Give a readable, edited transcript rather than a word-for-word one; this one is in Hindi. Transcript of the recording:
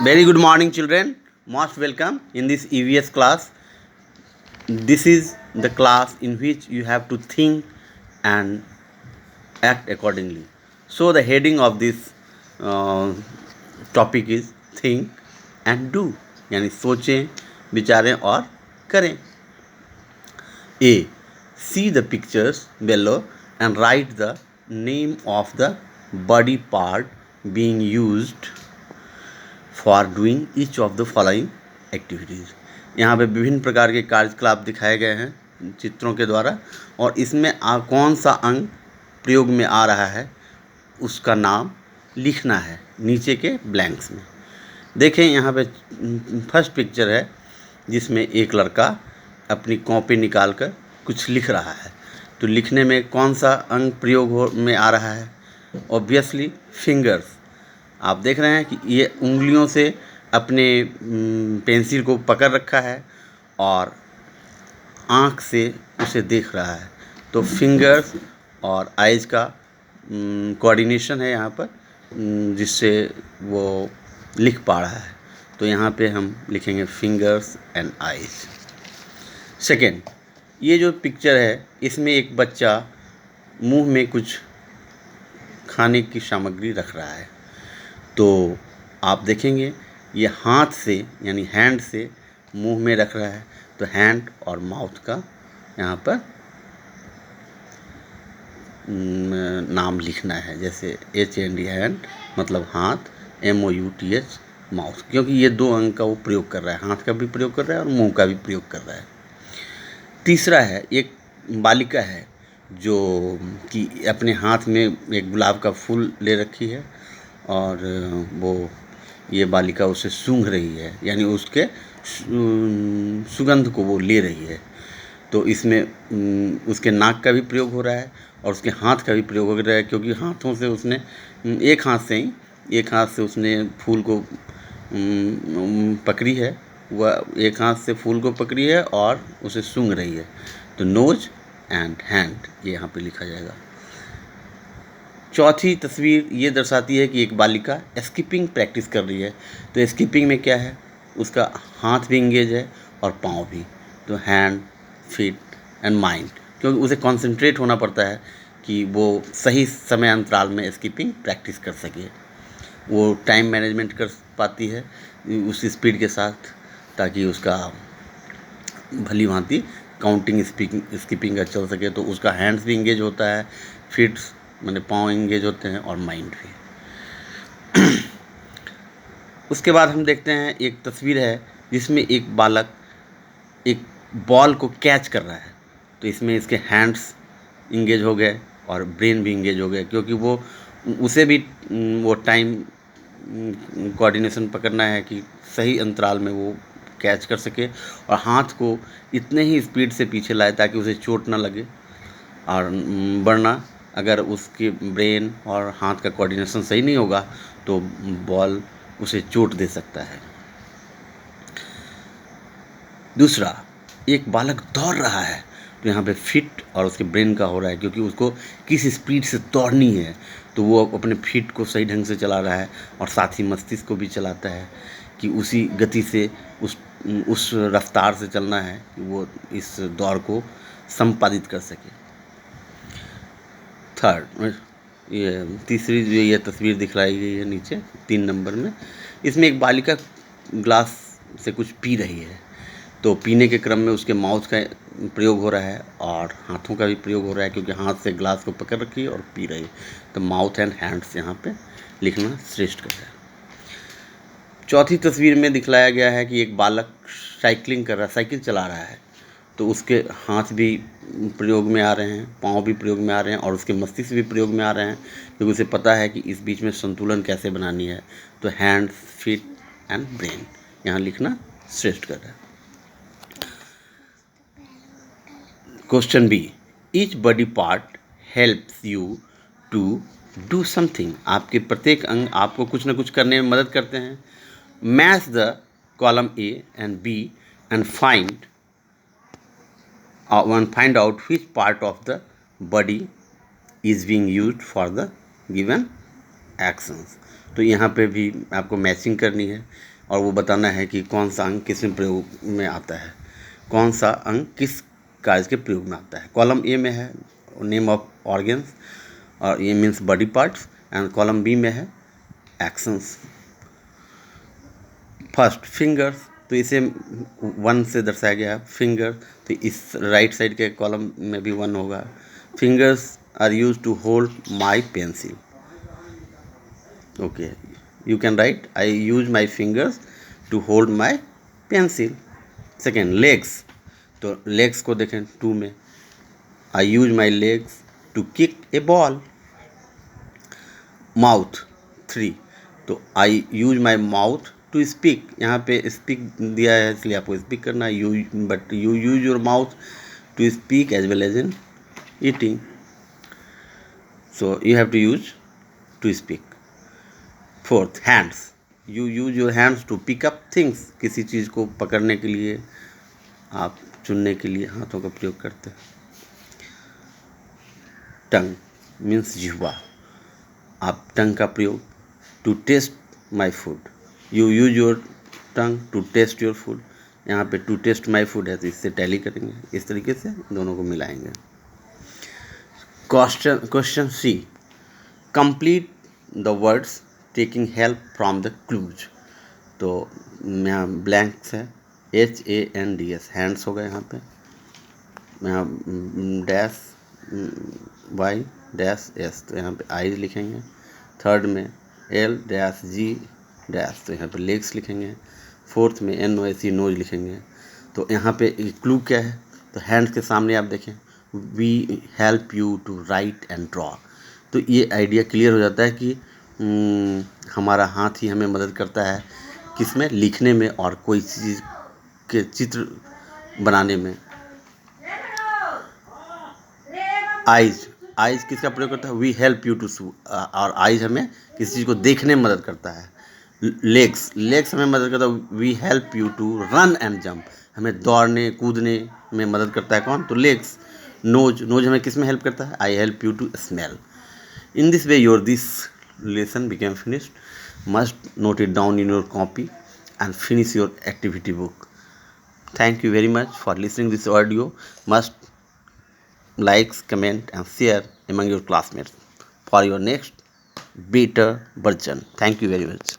Very good morning, children. Most welcome in this EVS class. This is the class in which you have to think and act accordingly. So, the heading of this uh, topic is think and do. यानी सोचें, विचारें और करें. A. See the pictures below and write the name of the body part being used for doing each of the following activities. यहाँ पे विभिन्न प्रकार के कार्यकलाप दिखाए गए हैं चित्रों के द्वारा, और इसमें कौन सा अंग प्रयोग में आ रहा है उसका नाम लिखना है नीचे के ब्लैंक्स में. देखें यहाँ पे फर्स्ट पिक्चर है जिसमें एक लड़का अपनी कॉपी निकाल कर कुछ लिख रहा है. तो लिखने में कौन सा अंग प्रयोग में आ रहा है? Obviously fingers. आप देख रहे हैं कि ये उंगलियों से अपने पेंसिल को पकड़ रखा है और आँख से उसे देख रहा है. तो फिंगर्स और आइज़ का कोऑर्डिनेशन है यहाँ पर, जिससे वो लिख पा रहा है. तो यहाँ पे हम लिखेंगे फिंगर्स एंड आइज़. सेकेंड, ये जो पिक्चर है इसमें एक बच्चा मुंह में कुछ खाने की सामग्री रख रहा है. तो आप देखेंगे ये हाथ से यानी हैंड से मुंह में रख रहा है. तो हैंड और माउथ का यहाँ पर नाम लिखना है. जैसे HAND हैंड मतलब हाथ, MOUTH माउथ, क्योंकि ये दो अंग का वो प्रयोग कर रहा है. हाथ का भी प्रयोग कर रहा है और मुंह का भी प्रयोग कर रहा है. तीसरा है, एक बालिका है जो कि अपने हाथ में एक गुलाब का फूल ले रखी है और वो ये बालिका उसे सूंघ रही है, यानी उसके सुगंध को वो ले रही है. तो इसमें उसके नाक का भी प्रयोग हो रहा है और उसके हाथ का भी प्रयोग हो रहा है, क्योंकि हाथों से उसने एक हाथ से उसने फूल को पकड़ी है. वह एक हाथ से फूल को पकड़ी है और उसे सूंघ रही है. तो नोज एंड हैंड ये यहाँ पे लिखा जाएगा. चौथी तस्वीर ये दर्शाती है कि एक बालिका स्किपिंग प्रैक्टिस कर रही है. तो स्किपिंग में क्या है, उसका हाथ भी इंगेज है और पाँव भी. तो हैंड, फीट एंड माइंड, क्योंकि उसे कंसंट्रेट होना पड़ता है कि वो सही समय अंतराल में स्किपिंग प्रैक्टिस कर सके. वो टाइम मैनेजमेंट कर पाती है उस स्पीड के साथ, ताकि उसका भली भांति काउंटिंग स्किपिंग का चल सके. तो उसका हैंड्स भी इंगेज होता है, फीट्स मैंने पाँव इंगेज होते हैं और माइंड भी. उसके बाद हम देखते हैं एक तस्वीर है जिसमें एक बालक एक बॉल को कैच कर रहा है. तो इसमें इसके हैंड्स इंगेज हो गए और ब्रेन भी इंगेज हो गए, क्योंकि वो उसे भी वो टाइम कोऑर्डिनेशन पकड़ना है कि सही अंतराल में वो कैच कर सके और हाथ को इतने ही स्पीड से पीछे लाए ताकि उसे चोट ना लगे. और वरना अगर उसके ब्रेन और हाथ का कोऑर्डिनेशन सही नहीं होगा तो बॉल उसे चोट दे सकता है. दूसरा, एक बालक दौड़ रहा है. तो यहाँ पे फिट और उसके ब्रेन का हो रहा है, क्योंकि उसको किस स्पीड से दौड़नी है. तो वो अपने फिट को सही ढंग से चला रहा है और साथ ही मस्तिष्क को भी चलाता है कि उसी गति से उस रफ्तार से चलना है कि वो इस दौड़ को संपादित कर सके. थर्ड, ये तीसरी जो ये तस्वीर दिखलाई गई है नीचे 3 नंबर में, इसमें एक बालिका ग्लास से कुछ पी रही है. तो पीने के क्रम में उसके माउथ का प्रयोग हो रहा है और हाथों का भी प्रयोग हो रहा है, क्योंकि हाथ से ग्लास को पकड़ रखी है और पी रही है. तो माउथ एंड हैंड्स यहाँ पे लिखना श्रेष्ठ कर है. चौथी तस्वीर में दिखलाया गया है कि एक बालक साइकिलिंग कर रहा है, साइकिल चला रहा है. तो उसके हाथ भी प्रयोग में आ रहे हैं, पाँव भी प्रयोग में आ रहे हैं और उसके मस्तिष्क भी प्रयोग में आ रहे हैं, क्योंकि उसे पता है कि इस बीच में संतुलन कैसे बनानी है. तो हैंड, फीट एंड ब्रेन यहाँ लिखना श्रेष्ठ कर है. Question B, each body part helps you to do something. आपके प्रत्येक अंग आपको कुछ न कुछ करने में मदद करते हैं. Match the column A and B and find out which part of the body is being used for the given actions. तो यहाँ पे भी आपको मैचिंग करनी है और वो बताना है कि कौन सा अंग किस में प्रयोग में आता है, कौन सा अंग किस कार्य के प्रयोग में आता है। कॉलम ए में है नेम ऑफ ऑर्गन्स और ये means body parts, and column B में है एक्शंस। फर्स्ट फिंगर्स, तो इसे 1 से दर्शाया गया है फिंगर, तो इस राइट साइड के कॉलम में भी 1 होगा। Fingers are use to hold my pencil. Okay, you can write I use my fingers to hold my pencil. Second legs, तो लेग्स को देखें 2 में, I use my legs to kick a ball. Mouth 3, तो I use my mouth to speak. यहाँ पे speak दिया है इसलिए आपको speak करना है, but you use your mouth to speak as well as in eating, so you have to use to speak. Fourth hands, you use your hands to pick up things, किसी चीज़ को पकड़ने के लिए, आप चुनने के लिए हाथों का प्रयोग करते हैं। टंग मीन्स जिह्वा, आप टंग का प्रयोग to taste my food, you use your tongue to taste your food. यहाँ पे टू टेस्ट माई फूड है तो इससे टैली करेंगे, इस तरीके से दोनों को मिलाएंगे। Question C, complete the words taking help from the clues. तो यहाँ ब्लैंक्स है, HANDS हैंड्स होगा यहाँ पे, यहाँ डैश Y डैश S, तो यहाँ पे आईज लिखेंगे। थर्ड में LG डैश, तो यहाँ पे लेग्स लिखेंगे। फोर्थ में NOSE नोज लिखेंगे। तो यहाँ पे क्लू क्या है, तो हैंड्स के सामने आप देखें we help you to write and draw, तो ये आइडिया क्लियर हो जाता है कि हमारा हाथ ही हमें मदद करता है किसमें, लिखने में और कोई चीज़ के चित्र बनाने में। आइज किसका प्रयोग करता है, वी हेल्प यू टू सी, और आइज हमें किसी चीज़ को देखने में मदद करता है। लेग्स हमें मदद करता है, we help you to run and jump, हमें दौड़ने कूदने में मदद करता है कौन, तो लेग्स। नोज हमें किस में हेल्प करता है, I help you to smell. In this way this lesson became finished. Must note it down in your copy and finish your activity book. Thank you very much for listening this audio. Must like, comment and share among your classmates for your next better version. Thank you very much.